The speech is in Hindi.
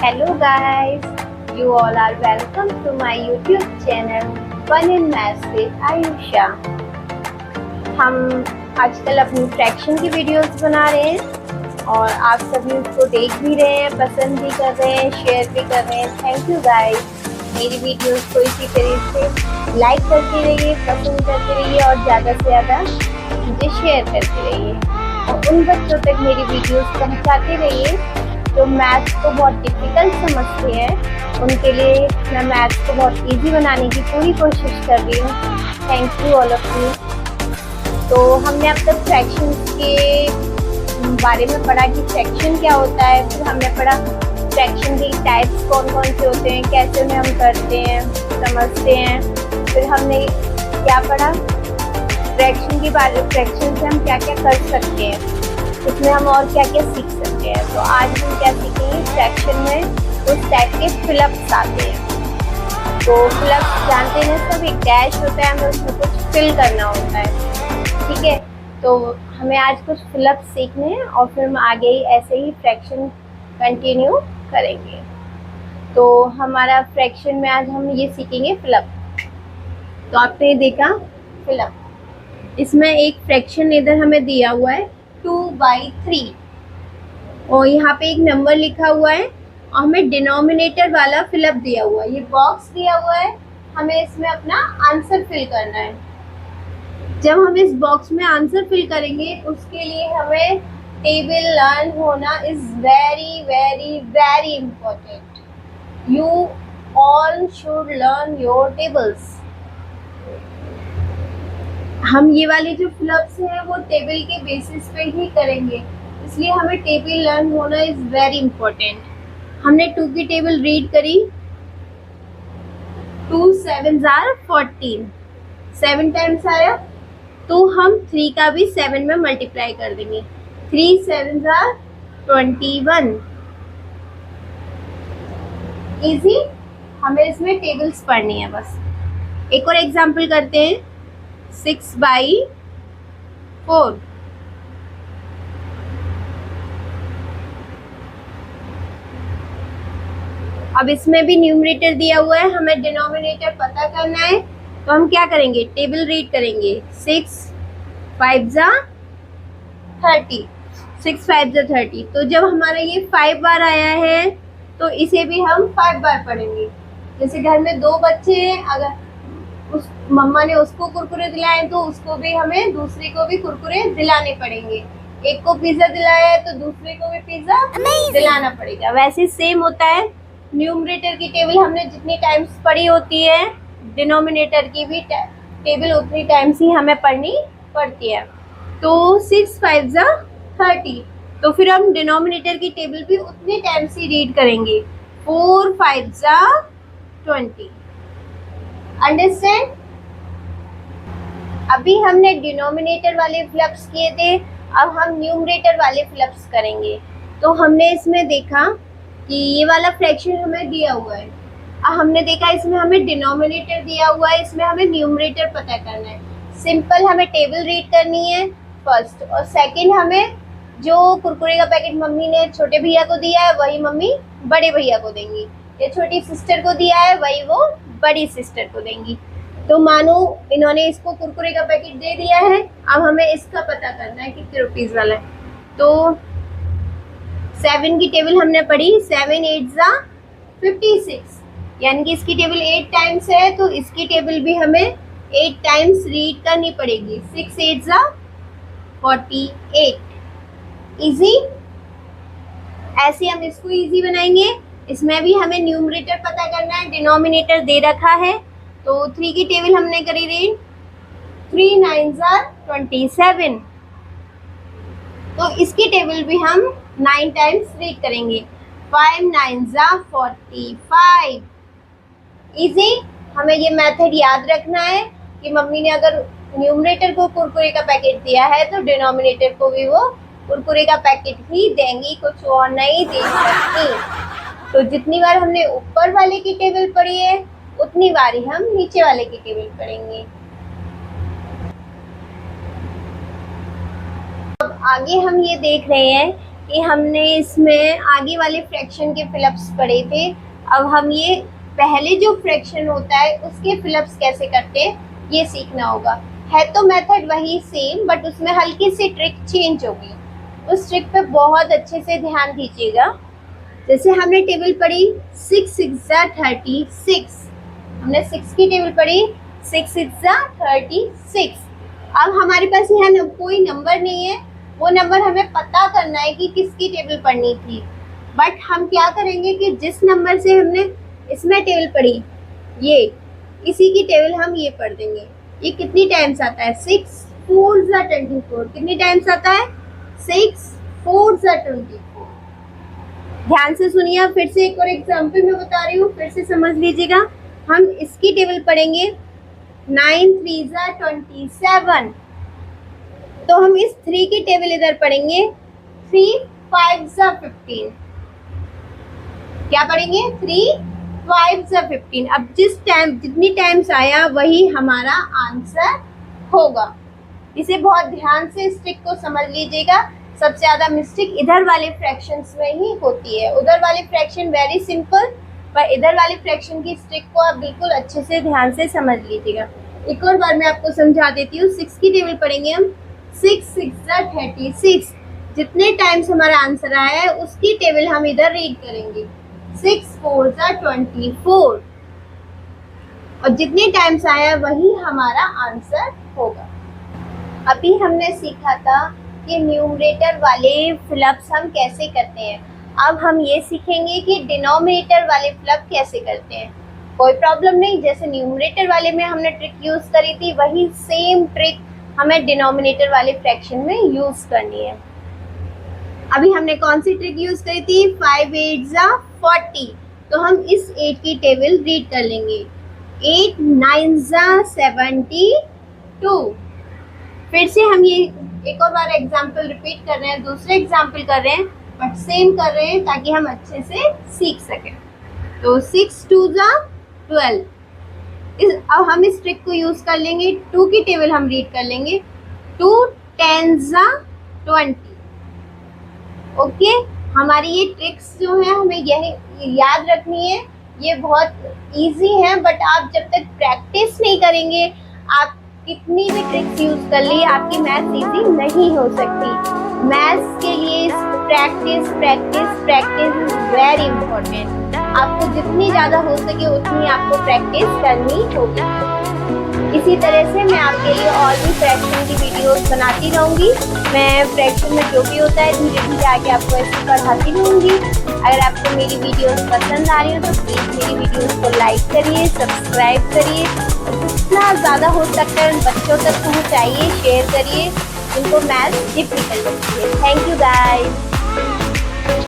Hello guys, you all are welcome to my YouTube channel Fun in Maths with Ayusha। हम आजकल अपनी फ्रैक्शन की वीडियोस बना रहे हैं और आप सभी उसको देख भी रहे हैं, पसंद भी कर रहे हैं, शेयर भी कर रहे हैं। Thank you guys. मेरी वीडियोस को इसी तरह से लाइक करते रहिए, पसंद करते रहिए और ज़्यादा से ज़्यादा मुझे शेयर करते रहिए और उन बच्चों तक मेरी वीडियोस पहुँचाते रहिए जो मैथ्स को बहुत डिफ़िकल्ट समझते हैं। उनके लिए मैं मैथ्स को बहुत इजी बनाने की पूरी कोशिश कर रही हूँ। Thank you all of you. तो हमने अब तक फ्रैक्शंस के बारे में पढ़ा कि फ्रैक्शन क्या होता है, फिर हमने पढ़ा फ्रैक्शन के टाइप्स कौन कौन से होते हैं, कैसे उन्हें हम करते हैं, समझते हैं। फिर हमने क्या पढ़ा, फ्रैक्शन के बारे में, फ्रैक्शन से हम क्या क्या कर सकते हैं, इसमें हम और क्या क्या सीख सकते हैं। तो आज हम क्या सीखेंगे, फ्रैक्शन में उस टाइप के फिलअप्स आते हैं। तो फिलअप्स जानते हैं सब, एक डैश होता है, हमें उसमें कुछ फिल करना होता है, ठीक है। तो हमें आज कुछ फिलअप्स सीखने हैं और फिर हम आगे ही ऐसे ही फ्रैक्शन कंटिन्यू करेंगे। तो हमारा फ्रैक्शन में आज हम ये सीखेंगे फिलअप। तो आपने देखा फिलअप, इसमें एक फ्रैक्शन इधर हमें दिया हुआ है 2/3 और यहाँ पे एक नंबर लिखा हुआ है और हमें डिनोमिनेटर वाला फिलअप दिया हुआ है। ये बॉक्स दिया हुआ है, हमें इसमें अपना आंसर फिल करना है। जब हम इस बॉक्स में आंसर फिल करेंगे उसके लिए हमें टेबल लर्न होना is very very very important. You all should learn your tables. हम ये वाले जो फिलअप्स हैं वो टेबल के बेसिस पे ही करेंगे, इसलिए हमें टेबल लर्न होना इज वेरी इम्पोर्टेंट। हमने 2 की टेबल रीड करी, 2 7s are 14, 7 टाइम्स आया, तो हम 3 का भी 7 में मल्टीप्लाई कर देंगे। 3 7s are 21। इजी, हमें इसमें टेबल्स पढ़नी है बस। एक और एग्जाम्पल करते हैं, 6/4। अब इसमें भी न्यूमरेटर दिया हुआ है, हमें डिनोमिनेटर पता करना है। तो हम क्या करेंगे, टेबल रीड करेंगे। 6 5s are 30, 6 5s are 30। तो जब हमारा ये 5 बार आया है तो इसे भी हम 5 बार पढ़ेंगे। जैसे घर में 2 बच्चे हैं, अगर उस मम्मा ने उसको कुरकुरे दिलाए तो उसको भी हमें दूसरे को भी कुरकुरे दिलाने पड़ेंगे। एक को पिज्जा दिलाया है तो दूसरे को भी पिज्जा दिलाना पड़ेगा। वैसे सेम होता है, न्यूमरेटर की टेबल हमने जितनी टाइम्स पढ़ी होती है, डिनोमिनेटर की भी टेबल उतनी टाइम्स ही हमें पढ़नी पड़ती है। तो 6 5s are 30, तो फिर हम डिनोमिनेटर की टेबल भी उतनी टाइम्स ही रीड करेंगे। 4 5s are 20। अंडरस्टैंड? अभी हमने डिनोमिनेटर वाले फिलअप्स किए थे, अब हम न्यूमरेटर वाले फिलअप्स करेंगे। तो हमने इसमें देखा कि ये वाला फ्रैक्शन हमें दिया हुआ है, अब हमने देखा इसमें हमें डिनोमिनेटर दिया हुआ है, इसमें हमें न्यूमरेटर पता करना है। सिंपल, हमें टेबल रीड करनी है फर्स्ट, और सेकंड हमें जो कुरकुरे का पैकेट मम्मी ने छोटे भैया को दिया है वही मम्मी बड़े भैया को देंगी, या छोटी सिस्टर को दिया है वही वो बड़ी सिस्टर को देंगी। तो मानो इन्होंने इसको कुरकुरे का पैकेट दे दिया है, अब हमें इसका पता करना है कितने रुपीज़ वाला है। तो 7 की टेबल हमने पढ़ी, 7 8s are 56, यानी कि इसकी टेबल 8 टाइम्स है, तो इसकी टेबल भी हमें 8 टाइम्स रीड करनी पड़ेगी। 6 8s are 48। इजी, ऐसे हम इसको इजी बनाएंगे। इसमें भी हमें न्यूमरेटर पता करना है, डिनोमिनेटर दे रखा है। तो 3 की टेबल हमने करी रीड, 3 9s are 27, तो इसकी टेबल भी हम 9 टाइम्स रीड करेंगे। 5 9s are 45। इजी, हमें ये मेथड याद रखना है कि मम्मी ने अगर न्यूमरेटर को कुरकुरे का पैकेट दिया है तो डिनोमिनेटर को भी वो कुरकुरे का पैकेट ही देंगी, कुछ और नहीं दे सकती। तो जितनी बार हमने ऊपर वाले की टेबल पढ़ी है उतनी बार ही हम नीचे वाले की टेबल पढ़ेंगे। अब आगे हम ये देख रहे हैं कि हमने इसमें आगे वाले फ्रैक्शन के फिलअप्स पढ़े थे। अब हम ये पहले जो फ्रैक्शन होता है उसके फिलअप्स कैसे करते हैं ये सीखना होगा। है तो मेथड वही सेम, बट उसमें हल्की सी ट्रिक चेंज होगी। उस ट्रिक पे बहुत अच्छे से ध्यान दीजिएगा। जैसे हमने टेबल पढ़ी 6 6 36, हमने 6 की टेबल पढ़ी 6 6 36। अब हमारे पास यहाँ कोई नंबर नहीं है, वो नंबर हमें पता करना है कि किसकी टेबल पढ़नी थी। बट हम क्या करेंगे कि जिस नंबर से हमने इसमें टेबल पढ़ी ये इसी की टेबल हम ये पढ़ देंगे। ये कितनी टाइम्स आता है 6 4 24, कितनी टाइम्स आता है 6 4 24। ध्यान से सुनिए, फिर से एक और एग्जांपल मैं बता रही हूँ, फिर से समझ लीजिएगा। हम इसकी टेबल पढ़ेंगे 9 3 27, तो हम इस 3 की टेबल इधर पढ़ेंगे 3 5 15। क्या पढ़ेंगे 3 5 15। अब जितनी टाइम्स आया वही हमारा आंसर होगा। इसे बहुत ध्यान से इस ट्रिक को समझ लीजिएगा। सबसे ज़्यादा मिस्टेक इधर वाले फ्रैक्शंस में ही होती है। उधर वाले फ्रैक्शन वेरी सिंपल, पर इधर वाले फ्रैक्शन की ट्रिक को आप बिल्कुल अच्छे से ध्यान से समझ लीजिएगा। एक और बार मैं आपको समझा देती हूँ। 6 की टेबल पढ़ेंगे हम 6 6 36। जितने टाइम्स हमारा आंसर आया है उसकी टेबल हम इधर रीड करेंगे 6 4 24, और जितने टाइम्स आया वही हमारा आंसर होगा। अभी हमने सीखा था कि न्यूमरेटर वाले फिलअप्स हम कैसे करते हैं। अब हम ये सीखेंगे कि डिनोमिनेटर वाले फिलअप कैसे करते हैं। कोई प्रॉब्लम नहीं, जैसे न्यूमरेटर वाले में हमने ट्रिक यूज़ करी थी वही सेम ट्रिक हमें डिनोमिनेटर वाले फ्रैक्शन में यूज़ करनी है। अभी हमने कौन सी ट्रिक यूज़ करी थी 5 8 40, तो हम इस 8 की टेबल रीड कर लेंगे 8 9 72। फिर से हम ये एक और बार एग्जाम्पल रिपीट कर रहे हैं, दूसरे एग्जाम्पल कर रहे हैं, बट सेम कर रहे हैं ताकि हम अच्छे से सीख सकें। तो 6 2 12। अब हम इस ट्रिक को यूज़ कर लेंगे। 2 की टेबल हम रीड कर लेंगे 2 10 20। ओके, हमारी ये ट्रिक्स जो है हमें यही याद रखनी है। ये बहुत इजी है, बट आप जब तक प्रैक्टिस नहीं करेंगे, आप कितनी भी ट्रिक्स यूज़ कर ली, आपकी मैथ्स इजी नहीं हो सकती। मैथ्स के लिए practice practice practice is very important. आपको जितनी ज़्यादा हो सके उतनी आपको प्रैक्टिस करनी होगी। इसी तरह से मैं आपके लिए और भी फ्रैक्शन की वीडियोस बनाती रहूँगी। मैं फ्रैक्शन में जो भी होता है धीरे धीरे आगे आपको ऐसे पढ़ाती रहूँगी। अगर आपको मेरी वीडियोस पसंद आ रही हो तो प्लीज़ मेरी वीडियोस को लाइक करिए, सब्सक्राइब करिए, जितना ज़्यादा हो सकता है उन बच्चों तक पहुँचाइए, शेयर करिए जिनको मैथ्स डिफिकल्ट होती है। Thank you guys.